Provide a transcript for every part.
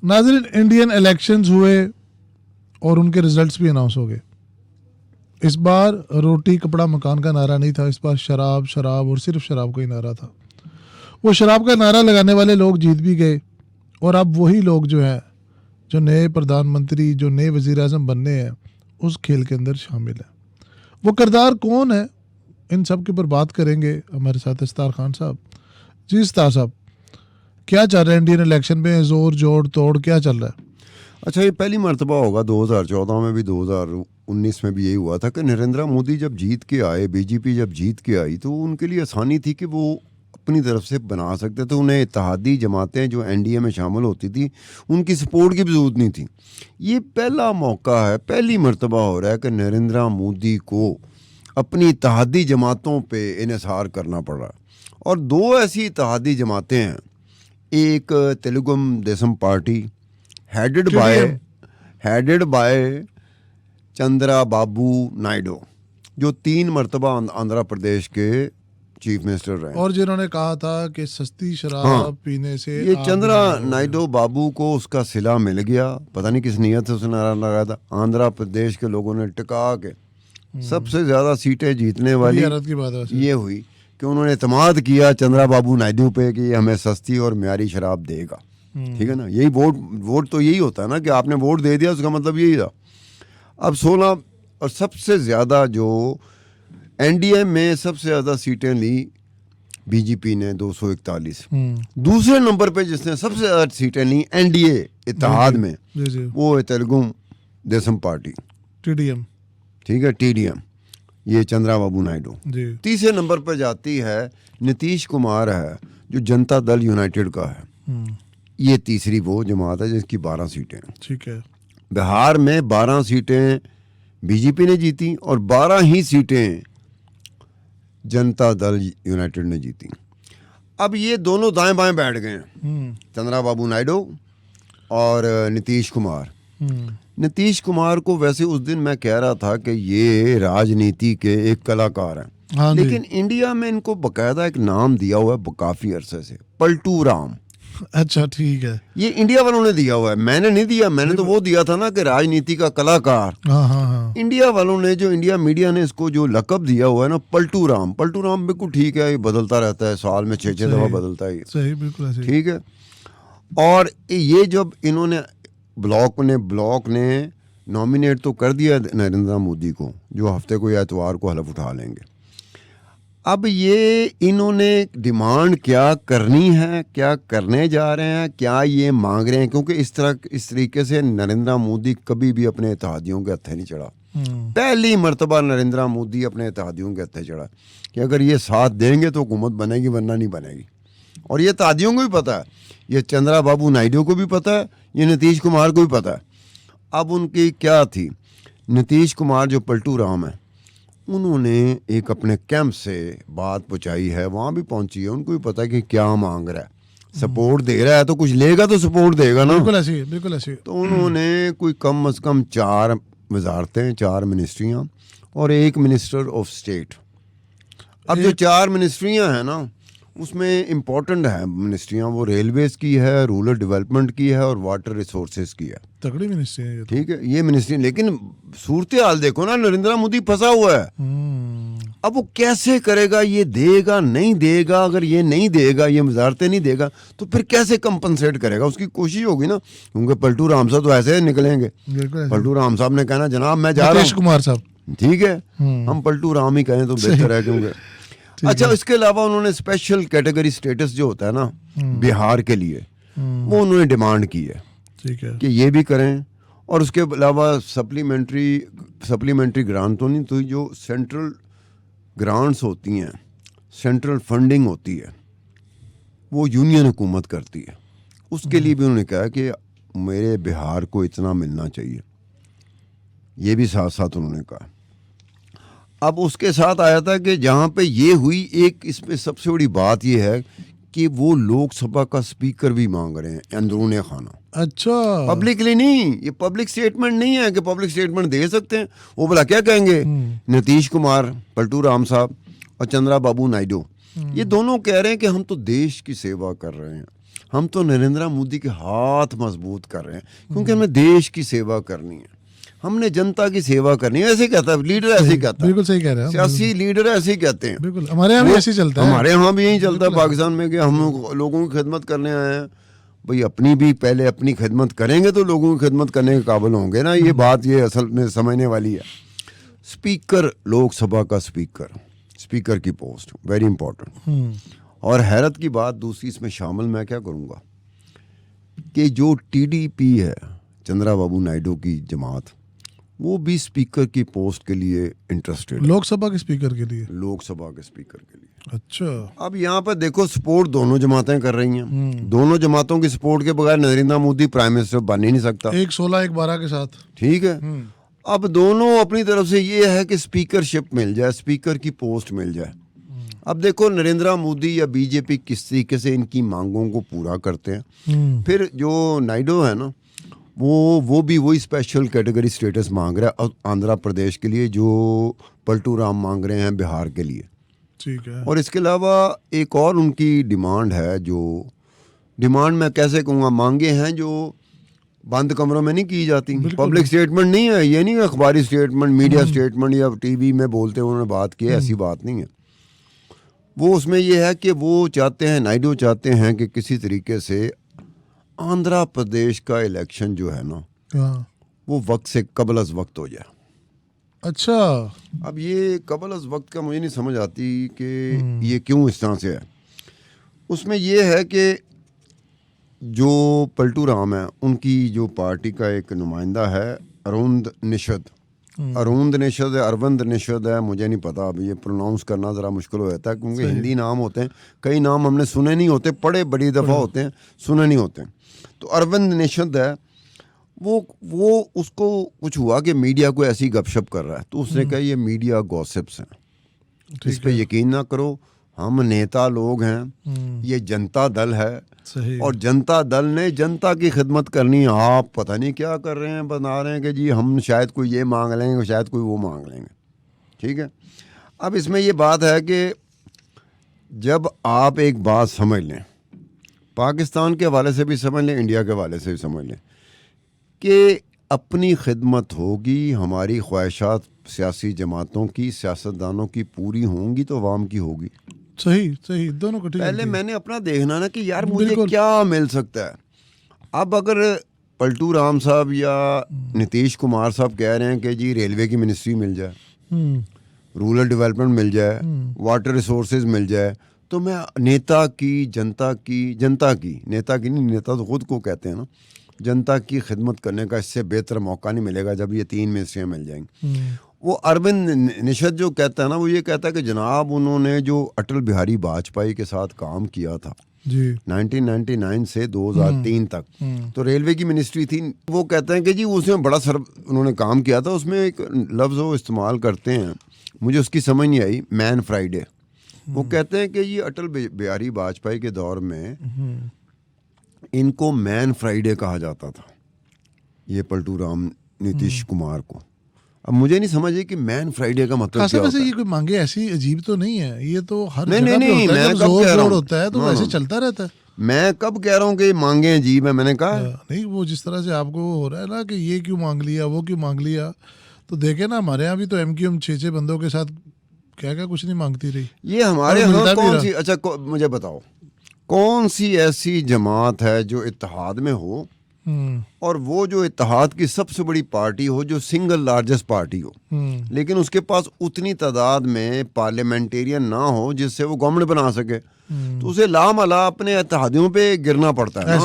नाज़रीन, Indian elections हुए और उनके रिजल्ट्स भी अनाउंस हो गए। इस बार रोटी कपड़ा मकान का नारा नहीं था, इस बार शराब शराब और सिर्फ शराब का ही नारा था। वो शराब का नारा लगाने वाले लोग जीत भी गए और अब वही लोग जो हैं, जो नए प्रधानमंत्री, जो नए वज़ीर आज़म बनने हैं, उस खेल के अंदर शामिल है। वो किरदार कौन है, इन सब के ऊपर बात करेंगे हमारे साथ इस्तार खान साहब। जी इस्तार साहब, क्या चल रहा है इंडियन इलेक्शन में? जोर जोड़ तोड़ क्या चल रहा है? अच्छा, ये पहली मर्तबा होगा, 2014 में भी 2019 में भी यही हुआ था कि नरेंद्र मोदी जब जीत के आए, बीजेपी जब जीत के आई, तो उनके लिए आसानी थी कि वो अपनी तरफ से बना सकते थे। उन्हें इत्तेहादी जमातें जो एनडीए में शामिल होती थी, उनकी सपोर्ट की भी ज़रूरत नहीं थी। ये पहला मौका है, पहली मर्तबा हो रहा है कि नरेंद्र मोदी को अपनी इत्तेहादी जमातों पे इन्हिसार करना पड़ रहा है। और दो ऐसी इत्तेहादी जमातें हैं, एक Telugu Desam Party headed by Chandra Babu Naidu, जो 3 मरतबा आंध्र प्रदेश के चीफ मिनिस्टर रहे, और जिन्होंने कहा था कि सस्ती शराब पीने से ये चंद्रा नायडू बाबू को उसका सिला मिल गया। पता नहीं किस नीयत से उसने नारा लगाया था। आंध्र प्रदेश के लोगों ने टिका के सबसे ज़्यादा सीटें जीतने वाली की बात ये हुई कि उन्होंने एतमाद किया चंद्रा बाबू नायडू पे कि हमें सस्ती और म्यारी शराब देगा। ठीक है ना, यही वोट तो यही होता है ना कि आपने वोट दे दिया, उसका मतलब यही था। अब 16 और सबसे ज़्यादा जो एनडीए में सबसे ज़्यादा सीटें ली बीजेपी ने 241। दूसरे नंबर पे जिसने सबसे ज़्यादा सीटें ली एनडीए इत्तेहाद में, वो है तेलुगु देशम पार्टी, टीडीएम। ठीक है, टीडीएम, ये चंद्रा बाबू नायडू। तीसरे नंबर पर जाती है नीतीश कुमार है, जो जनता दल यूनाइटेड का है। ये तीसरी वो जमात है जिसकी 12 सीटें। ठीक है। बिहार में 12 सीटें बीजेपी ने जीती और 12 ही सीटें जनता दल यूनाइटेड ने जीती। अब ये दोनों दाएं बाएं बैठ गए हैं, चंद्रा बाबू नायडू और नीतीश कुमार। नीतीश कुमार को वैसे उस दिन मैं कह रहा था कि ये राजनीति के एक कलाकार हैं। हाँ, लेकिन इंडिया में इनको बकायदा एक नाम दिया हुआ है काफ़ी अरसे से, पलटू राम। अच्छा, ठीक है। ये इंडिया वालों ने दिया हुआ है, मैंने नहीं दिया। मैंने तो वो दिया था ना कि राजनीति का कलाकार। हाँ। इंडिया वालों ने, जो इंडिया मीडिया ने इसको जो लक़ब दिया हुआ है ना, पलटू राम। पलटू राम बिल्कुल ठीक है, ये बदलता रहता है, साल में 6-6 दफ़ा बदलता है। सही, बिल्कुल ऐसे। ठीक है। और ये जब इन्होंने ब्लॉक ने नॉमिनेट तो कर दिया नरेंद्र मोदी को, जो हफ्ते को या एतवार को हलफ उठा लेंगे। अब ये इन्होंने डिमांड क्या करनी है, क्या करने जा रहे हैं, क्या ये मांग रहे हैं? क्योंकि इस तरीके से नरेंद्र मोदी कभी भी अपने इत्तेहादियों के हत्थे नहीं चढ़ा। पहली मर्तबा नरेंद्र मोदी अपने इत्तेहादियों के हत्थे चढ़ा कि अगर ये साथ देंगे तो हुकूमत बनेगी, वरना नहीं बनेगी। और ये इत्तेहादियों को भी पता है, ये चंद्रा बाबू नायडू को भी पता है, ये नीतीश कुमार को भी पता है। अब उनकी क्या थी, नीतीश कुमार जो पलटू राम है, उन्होंने एक अपने कैंप से बात पहुंचाई है, वहाँ भी पहुंची है, उनको भी पता है कि क्या मांग रहा है। सपोर्ट दे रहा है तो कुछ लेगा, तो सपोर्ट देगा ना। बिल्कुल ऐसे। तो उन्होंने कोई कम से कम 4 वजारतें, 4 मिनिस्ट्रियाँ और 1 मिनिस्टर ऑफ स्टेट। अब जो 4 मिनिस्ट्रियाँ हैं ना, उसमें इम्पोर्टेंट है मिनिस्ट्रियाँ, वो रेलवेज़ की है, रूरल डेवलपमेंट की है और वाटर रिसोर्सेज की है। तगड़ी मिनिस्ट्री है ये तो। ठीक है, ये मिनिस्ट्री। लेकिन सूरत हाल देखो ना, नरेंद्र मोदी फंसा हुआ है। अब वो कैसे करेगा? ये देगा नहीं देगा? अगर ये नहीं देगा, ये वजारतें नहीं देगा, तो फिर कैसे कंपनसेट करेगा? उसकी कोशिश होगी ना, क्योंकि पलटू राम साहब तो ऐसे निकलेंगे। पलटू राम साहब ने कहना, जनाब मैं जा रहा हूँ। नीतीश कुमार साहब, ठीक है, हम पलटू राम ही कहें तो बेहतर है, क्योंकि अच्छा, इसके अलावा उन्होंने स्पेशल कैटेगरी स्टेटस जो होता है ना बिहार के लिए, वो उन्होंने डिमांड की है। ठीक है, कि ये भी करें। और उसके अलावा सप्लीमेंट्री ग्रांट तो नहीं, तो जो सेंट्रल ग्रांट्स होती हैं, सेंट्रल फंडिंग होती है, वो यूनियन हुकूमत करती है, उसके लिए भी उन्होंने कहा कि मेरे बिहार को इतना मिलना चाहिए। ये भी साथ साथ उन्होंने कहा। अब उसके साथ आया था कि जहाँ पे ये हुई, एक इसमें सबसे बड़ी बात ये है कि वो लोकसभा का स्पीकर भी मांग रहे हैं, अंदरूनी खाना। अच्छा, पब्लिकली नहीं, ये पब्लिक स्टेटमेंट नहीं है कि पब्लिक स्टेटमेंट दे सकते हैं। वो भला क्या कहेंगे? नीतीश कुमार, पलटू राम साहब और चंद्रा बाबू नायडू, ये दोनों कह रहे हैं कि हम तो देश की सेवा कर रहे हैं, हम तो नरेंद्र मोदी के हाथ मजबूत कर रहे हैं, क्योंकि हमें देश की सेवा करनी है, हमने जनता की सेवा करनी है। ऐसे कहता है लीडर, ऐसे कहता है, बिल्कुल सही कह रहे हैं आप, सियासी लीडर ऐसे ही कहते हैं। बिल्कुल हमारे यहाँ भी ऐसे ही चलता है। हमारे यहाँ भी यही चलता है पाकिस्तान में कि हम लोगों की खिदमत करने आए हैं। भाई अपनी भी पहले अपनी खिदमत करेंगे तो लोगों की खिदमत करने के काबिल होंगे ना। ये बात ये असल में समझने वाली है। स्पीकर, लोकसभा का स्पीकर की पोस्ट वेरी इंपॉर्टेंट। और हैरत की बात दूसरी इसमें शामिल मैं क्या करूँगा कि जो टीडीपी है, चंद्राबाबू नायडू की जमात, वो भी स्पीकर की पोस्ट के लिए इंटरेस्टेड, लोकसभा के स्पीकर के लिए, लोकसभा के स्पीकर के लिए। अच्छा, अब यहाँ पर देखो सपोर्ट दोनों जमातें कर रही हैं। दोनों जमातों की सपोर्ट के बगैर नरेंद्र मोदी प्राइम मिनिस्टर बन ही नहीं सकता। एक 16 एक 12 के साथ, ठीक है। अब दोनों अपनी तरफ से ये है कि स्पीकरशिप मिल जाए, स्पीकर की पोस्ट मिल जाए। अब देखो नरेंद्र मोदी या बीजेपी किस तरीके से इनकी मांगों को पूरा करते हैं। फिर जो नायडू है ना, वो भी वही स्पेशल कैटेगरी स्टेटस मांग रहा है आंध्र प्रदेश के लिए, जो पलटू राम मांग रहे हैं बिहार के लिए। ठीक है। और इसके अलावा एक और उनकी डिमांड है, जो डिमांड मैं कैसे कहूँगा, मांगे हैं जो बंद कमरों में नहीं की जाती, पब्लिक स्टेटमेंट नहीं है, ये नहीं है अखबारी स्टेटमेंट, मीडिया स्टेटमेंट या टीवी में बोलते हैं उन्होंने बात की, ऐसी बात नहीं है। वो उसमें ये है कि वो चाहते हैं, नायडू चाहते हैं कि किसी तरीके से आंध्र प्रदेश का इलेक्शन जो है ना, वो वक्त से कबल अज वक्त हो जाए। अच्छा, अब ये कबल अज वक्त का मुझे नहीं समझ आती कि ये क्यों इस तरह से है। उसमें ये है कि जो पलटू राम है, उनकी जो पार्टी का एक नुमाइंदा है अरविंद निषद है, मुझे नहीं पता, अभी ये प्रोनाउंस करना ज़रा मुश्किल हो जाता है क्योंकि हिंदी नाम होते हैं, कई नाम हमने सुने नहीं होते, पढ़े बड़ी दफ़ा होते हैं, सुने नहीं होते। तो अरविंद निषद है, वो उसको कुछ हुआ कि मीडिया को ऐसी गपशप कर रहा है, तो उसने कहा ये मीडिया गॉसिप्स हैं, इस पे यकीन ना करो, हम नेता लोग हैं, ये जनता दल है, सही। और जनता दल ने जनता की खिदमत करनी है। आप पता नहीं क्या कर रहे हैं, बना रहे हैं कि जी हम शायद कोई ये मांग लेंगे, शायद कोई वो मांग लेंगे। ठीक है। अब इसमें ये बात है कि जब आप एक बात समझ लें, पाकिस्तान के हवाले से भी समझ लें, इंडिया के हवाले से भी समझ लें कि अपनी खिदमत होगी, हमारी ख्वाहिशात सियासी जमातों की, सियासतदानों की पूरी होंगी तो अवाम की होगी। सही, दोनों को ठीक। पहले मैंने अपना देखना ना कि यार मुझे क्या मिल सकता है। अब अगर पलटू राम साहब या नीतीश कुमार साहब कह रहे हैं कि जी रेलवे की मिनिस्ट्री मिल जाए, रूरल डेवलपमेंट मिल जाए, वाटर रिसोर्सेज मिल जाए, तो मैं नेता की नहीं, नेता तो खुद को कहते हैं ना, जनता की खिदमत करने का इससे बेहतर मौका नहीं मिलेगा जब ये 3 मिनिस्ट्रियाँ मिल जाएंगी। वो अरविंद निषद जो कहता है ना, वो ये कहता है कि जनाब उन्होंने जो अटल बिहारी वाजपेयी के साथ काम किया था जी 1999 से 2003 तक, तो रेलवे की मिनिस्ट्री थी। वो कहते हैं कि जी उसमें बड़ा उन्होंने काम किया था। उसमें एक लफ्ज़ वो इस्तेमाल करते हैं, मुझे उसकी समझ नहीं आई, मैन फ्राइडे। वो कहते हैं कि ये अटल बिहारी वाजपेयी के दौर में इनको मैन फ्राइडे कहा जाता था, ये पलटू राम नीतीश कुमार को। अब मुझे नहीं समझ कि मैन फ्राइडे का मतलब क्या होता है। ये कोई मांगे ऐसी अजीब तो नहीं है, ये तो हर नहीं, जगह नहीं, पे होता है, मैं जब कब कह रहा हूं? होता है तो वैसे चलता रहता है। मैं कब कह रहा हूँ कि मांगे अजीब है, मैंने कहा नहीं, वो जिस तरह से आपको हो रहा है ना कि ये क्यों मांग लिया, वो क्यों मांग लिया, तो देखे ना हमारे यहाँ भी तो MQM 6 बंदों के साथ क्या कुछ नहीं मांगती रही। ये हमारे यहाँ कौन सी, अच्छा मुझे बताओ, कौन सी ऐसी जमात है जो इत्तेहाद में हो और वो जो इत्तेहाद की सबसे बड़ी पार्टी हो, जो सिंगल लार्जेस्ट पार्टी हो, लेकिन उसके पास उतनी तादाद में पार्लियामेंटेरियन ना हो जिससे वो गवर्नमेंट बना सके, तो उसे लामला अपने इत्तेहादियों पे गिरना पड़ता है ना।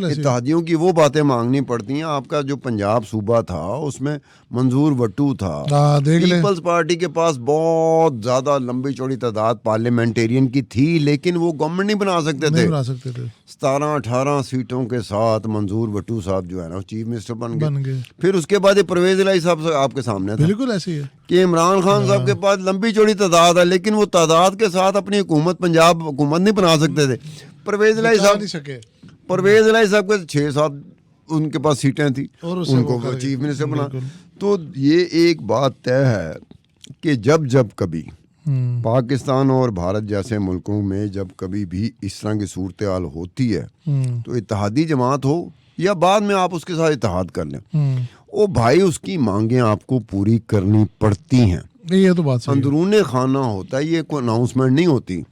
इत्तेहादियों की वो बातें मांगनी पड़ती हैं। आपका जो पंजाब सूबा था उसमें मंजूर वट्टू था, पीपल्स पार्टी के पास बहुत ज्यादा लंबी चौड़ी तादाद पार्लियामेंटेरियन की थी, लेकिन वो गवर्नमेंट नहीं बना सकते थे। 17-18 सीटों के साथ मंजूर वट्टू साहब जो है ना चीफ मिनिस्टर बन गए। फिर उसके बाद परवेज इलाही साहब आपके सामने था, बिल्कुल ऐसे ही है कि इमरान खान साहब के पास लंबी चौड़ी तादाद है, लेकिन वो तादाद के साथ अपनी हुकूमत, पंजाब हुकूमत नहीं बना सकते थे। परवेज इलाही साहब के 6-7 उनके पास सीटें थी, उनको चीफ मिनिस्टर बना। तो ये एक बात तय है कि जब कभी पाकिस्तान और भारत जैसे मुल्कों में जब कभी भी इस तरह की सूरत हाल होती है तो इत्तेहादी जमात हो या बाद में आप उसके साथ इत्तेहाद कर लें, ओ भाई उसकी मांगें आपको पूरी करनी पड़ती हैं। ये तो बात सही है। अंदरूने खाना होता है, ये कोई अनाउंसमेंट नहीं होती।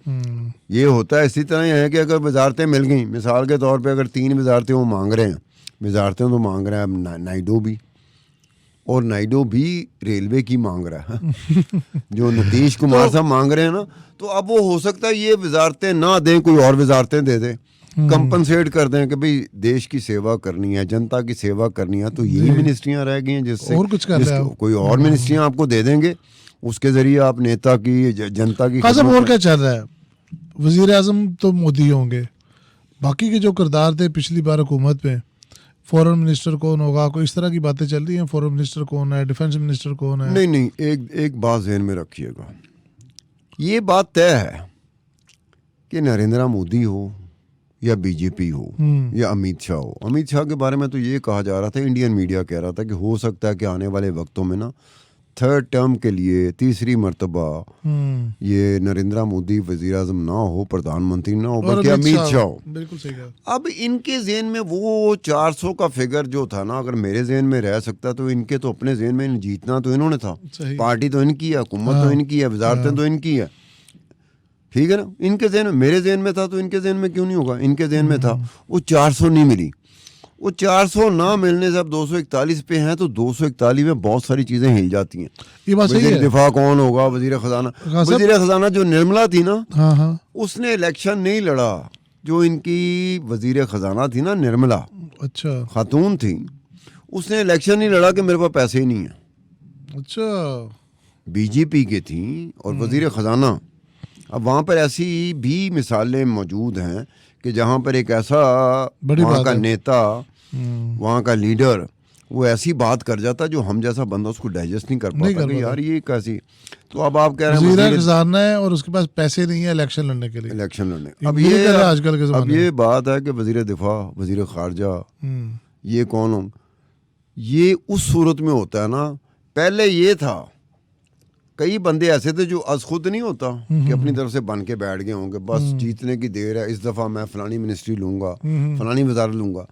ये होता है इसी तरह है कि अगर वजारतें मिल गई, मिसाल के तौर पे अगर 3 वजारतें वो मांग रहे हैं, वजारतें तो मांग रहे हैं अब नायडू भी, और नायडू भी रेलवे की मांग रहा है जो नीतीश कुमार साहब मांग रहे हैं ना, तो अब वो हो सकता है ये वजारतें ना दें, कोई और वजारतें दे दें, कंपनसेट कर दें कि भाई देश की सेवा करनी है, जनता की सेवा करनी है, तो यही मिनिस्ट्रियां रह गई हैं जिससे और कुछ कर रहे हैं कोई और मिनिस्ट्रियां आपको दे देंगे, उसके जरिए आप नेता की जनता की कासिम और क्या चल रहा है? वजीर आजम तो मोदी होंगे, बाकी के जो किरदार थे पिछली बार हुकूमत में, फॉरेन मिनिस्टर कौन होगा, कोई इस तरह की बातें चल रही हैं? फॉरेन मिनिस्टर कौन है, डिफेंस मिनिस्टर कौन है? नहीं, एक बात ज़हन में रखिएगा, ये बात तय है कि नरेंद्र मोदी हो या बीजेपी हो या अमित शाह हो। अमित शाह के बारे में तो ये कहा जा रहा था, इंडियन मीडिया कह रहा था कि हो सकता है कि आने वाले वक्तों में ना 3rd टर्म के लिए तीसरी मर्तबा ये नरेंद्र मोदी वजीर आजम ना हो, प्रधानमंत्री ना हो, बल्कि अमित शाह हो। बिल्कुल सही कहा। अब इनके जेहन में वो 400 का फिगर जो था ना, अगर मेरे जेहन में रह सकता तो इनके तो अपने जेहन में जीतना तो इन्होंने था, पार्टी तो इनकी है, हुकूमत तो इनकी है, वजारतें तो इनकी है, ठीक है ना। इनके जेहन में, मेरे जेहन में था तो इनके जेहन में क्यों नहीं होगा? इनके जेहन में था, वो 400 नहीं मिली, वो 400 ना मिलने से अब 241 पे हैं, तो 241 में बहुत सारी चीजें हिल जाती हैं। ये बात सही वजीर है। दिफा कौन होगा, वजीर खजाना? वजीर खजाना जो निर्मला थी ना, हाँ, उसने इलेक्शन नहीं लड़ा। जो इनकी वजीर खजाना थी ना, निर्मला, अच्छा खातून थी, उसने इलेक्शन नहीं लड़ा कि मेरे पास पैसे ही नहीं है। अच्छा, बीजेपी के थी और वजीर खजाना। अब वहाँ पर ऐसी भी मिसालें मौजूद हैं कि जहाँ पर एक ऐसा वहाँ का नेता, वहाँ का लीडर, वो ऐसी बात कर जाता जो हम जैसा बंदा उसको डाइजेस्ट नहीं कर पाता कि यार ये कैसी। तो अब आप कह रहे हैं वजीर खजाना है और उसके पास पैसे नहीं है इलेक्शन लड़ने के लिए, इलेक्शन लड़ने। आजकल के अब ये बात है कि वजीर दिफा, वजीर खारजा, ये कौन हो? ये उस सूरत में होता है ना। पहले ये था, कई बंदे ऐसे थे जो आज खुद नहीं होता कि अपनी तरफ से बन के बैठ गए होंगे, बस जीतने की देर है, इस दफ़ा मैं फलानी मिनिस्ट्री लूँगा, फलानी वजारत लूँगा।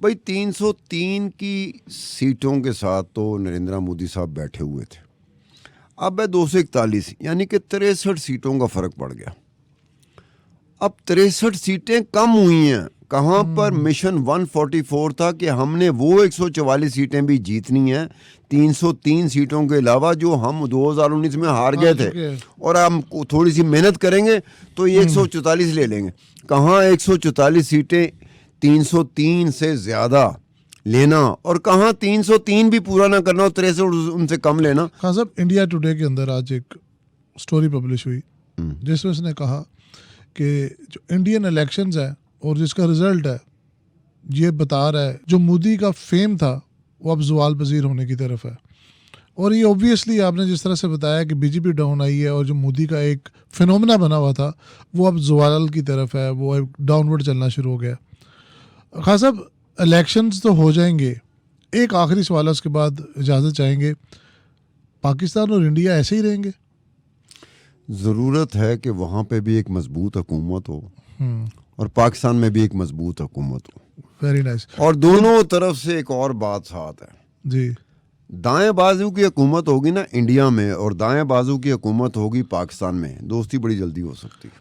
भाई 303 की सीटों के साथ तो नरेंद्र मोदी साहब बैठे हुए थे, अब है 241, यानी कि 63 सीटों का फ़र्क पड़ गया। अब 63 सीटें कम हुई हैं। कहाँ पर मिशन 144 था कि हमने वो 144 सीटें भी जीतनी हैं, 303 सीटों के अलावा जो हम 2019 में हार गए थे, और हम थोड़ी सी मेहनत करेंगे तो ये 144 ले लेंगे। कहाँ 144 सीटें 303 से ज़्यादा लेना, और कहाँ 303 भी पूरा ना करना और 63 उनसे कम लेना। हाँ साहब, इंडिया टुडे के अंदर आज एक स्टोरी पब्लिश हुई जिसमें उसने कहा कि जो इंडियन इलेक्शंस है और जिसका रिजल्ट है ये बता रहा है जो मोदी का फेम था वो अब ज़वाल पजीर होने की तरफ है। और ये ऑब्वियसली आपने जिस तरह से बताया कि बीजेपी डाउन आई है और जो मोदी का एक फिनोमेना बना हुआ था वो अब ज़वाल की तरफ है, वो एक डाउनवर्ड चलना शुरू हो गया। खास साहब, इलेक्शंस तो हो जाएंगे, एक आखिरी सवाल उसके बाद इजाज़त चाहेंगे, पाकिस्तान और इंडिया ऐसे ही रहेंगे? ज़रूरत है कि वहाँ पे भी एक मजबूत हुकूमत हो और पाकिस्तान में भी एक मजबूत हुकूमत हो। Very nice. और दोनों तरफ से एक और बात साथ है जी, दाएं बाजू की हुकूमत होगी ना इंडिया में और दाएं बाजू की हुकूमत होगी पाकिस्तान में, दोस्ती बड़ी जल्दी हो सकती है।